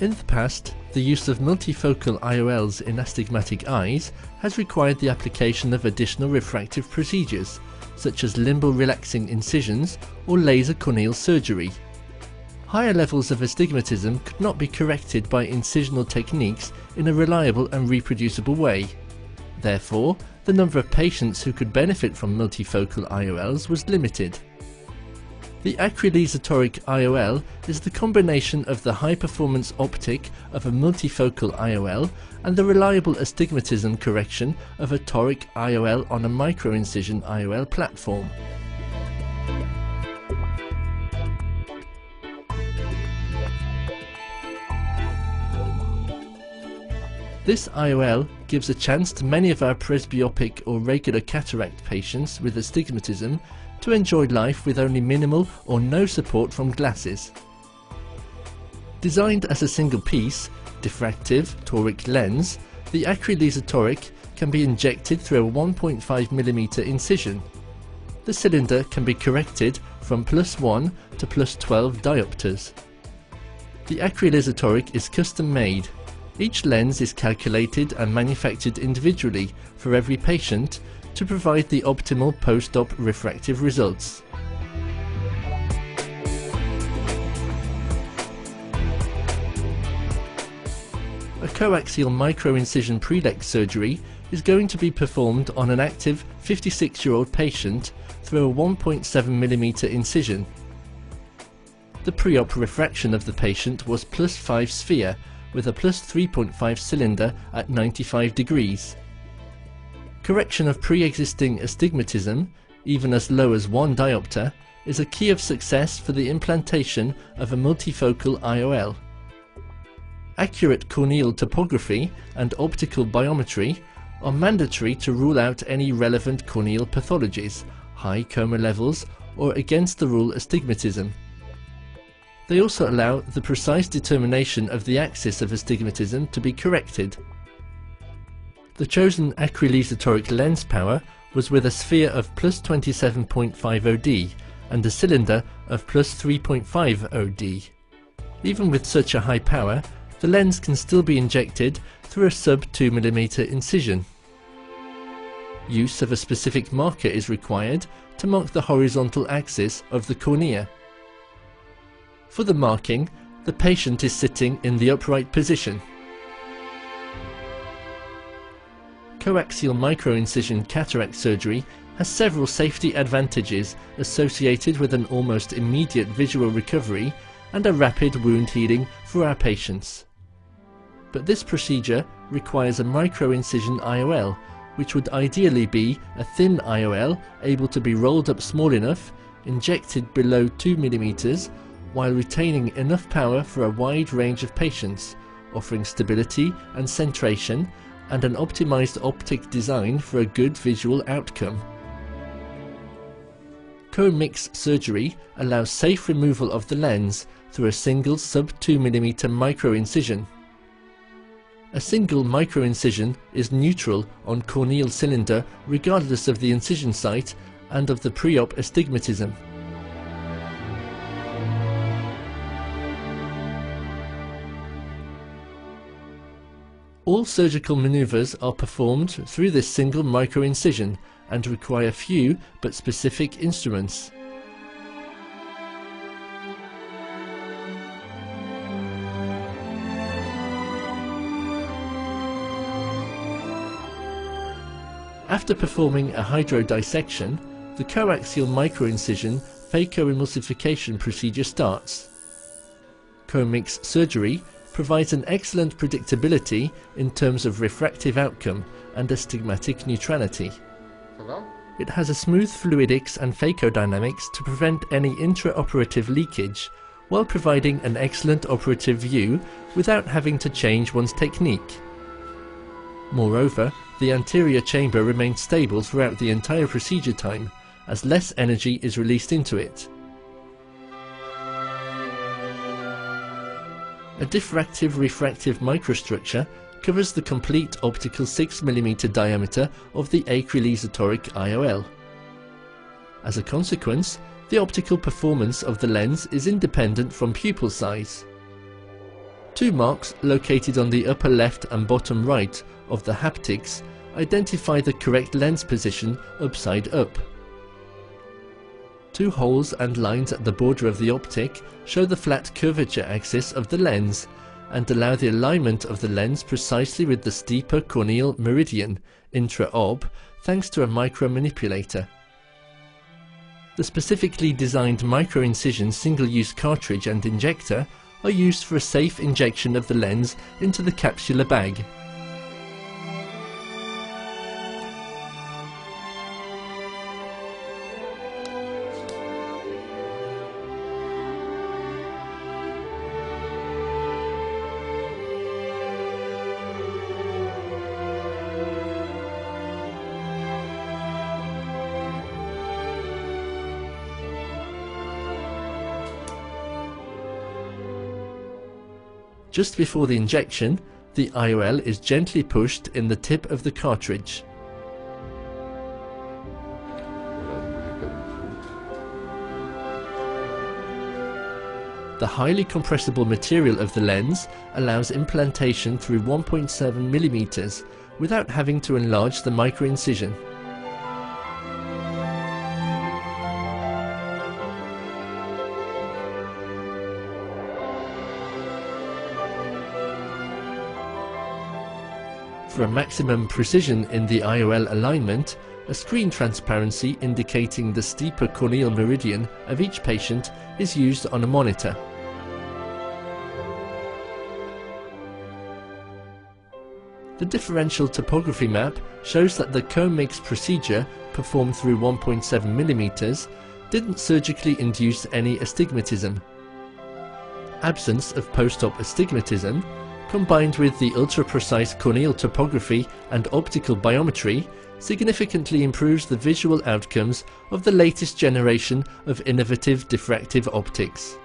In the past, the use of multifocal IOLs in astigmatic eyes has required the application of additional refractive procedures, such as limbal relaxing incisions or laser corneal surgery. Higher levels of astigmatism could not be corrected by incisional techniques in a reliable and reproducible way. Therefore, the number of patients who could benefit from multifocal IOLs was limited. The torique IOL is the combination of the high-performance optic of a multifocal IOL and the reliable astigmatism correction of a torique IOL on a microincision IOL platform. This IOL gives a chance to many of our presbyopic or regular cataract patients with astigmatism to enjoy life with only minimal or no support from glasses. Designed as a single piece, diffractive toric lens, the torique can be injected through a 1.5mm incision. The cylinder can be corrected from +1 to +12 diopters. The torique is custom made. Each lens is calculated and manufactured individually for every patient to provide the optimal post-op refractive results. A coaxial microincision prelec surgery is going to be performed on an active 56-year-old patient through a 1.7mm incision. The pre-op refraction of the patient was +5 sphere with a +3.5 cylinder at 95 degrees. Correction of pre-existing astigmatism, even as low as 1 diopter, is a key of success for the implantation of a multifocal IOL. Accurate corneal topography and optical biometry are mandatory to rule out any relevant corneal pathologies, high coma levels, or against the rule astigmatism. They also allow the precise determination of the axis of astigmatism to be corrected. The chosen torique lens power was with a sphere of +27.50D and a cylinder of +3.50D. Even with such a high power, the lens can still be injected through a sub 2mm incision. Use of a specific marker is required to mark the horizontal axis of the cornea. For the marking, the patient is sitting in the upright position. Coaxial microincision cataract surgery has several safety advantages associated with an almost immediate visual recovery and a rapid wound healing for our patients. But this procedure requires a microincision IOL, which would ideally be a thin IOL able to be rolled up small enough, injected below 2mm, while retaining enough power for a wide range of patients, offering stability and centration and an optimized optic design for a good visual outcome. Co-mix surgery allows safe removal of the lens through a single sub 2mm microincision. A single microincision is neutral on corneal cylinder regardless of the incision site and of the pre-op astigmatism. All surgical maneuvers are performed through this single microincision and require few but specific instruments. After performing a hydrodissection, the coaxial microincision phacoemulsification procedure starts. Co-mix surgery provides an excellent predictability in terms of refractive outcome and astigmatic neutrality. It has a smooth fluidics and phacodynamics to prevent any intraoperative leakage, while providing an excellent operative view without having to change one's technique. Moreover, the anterior chamber remains stable throughout the entire procedure time, as less energy is released into it. A diffractive refractive microstructure covers the complete optical 6mm diameter of the torique IOL. As a consequence, the optical performance of the lens is independent from pupil size. Two marks located on the upper left and bottom right of the haptics identify the correct lens position upside up. Two holes and lines at the border of the optic show the flat curvature axis of the lens and allow the alignment of the lens precisely with the steeper corneal meridian intra-ob thanks to a micro-manipulator. The specifically designed micro-incision single-use cartridge and injector are used for a safe injection of the lens into the capsular bag. Just before the injection, the IOL is gently pushed in the tip of the cartridge. The highly compressible material of the lens allows implantation through 1.7 mm without having to enlarge the microincision. For a maximum precision in the IOL alignment, a screen transparency indicating the steeper corneal meridian of each patient is used on a monitor. The differential topography map shows that the co-mix procedure performed through 1.7 mm didn't surgically induce any astigmatism. Absence of post-op astigmatism, combined with the ultra-precise corneal topography and optical biometry, significantly improves the visual outcomes of the latest generation of innovative diffractive optics.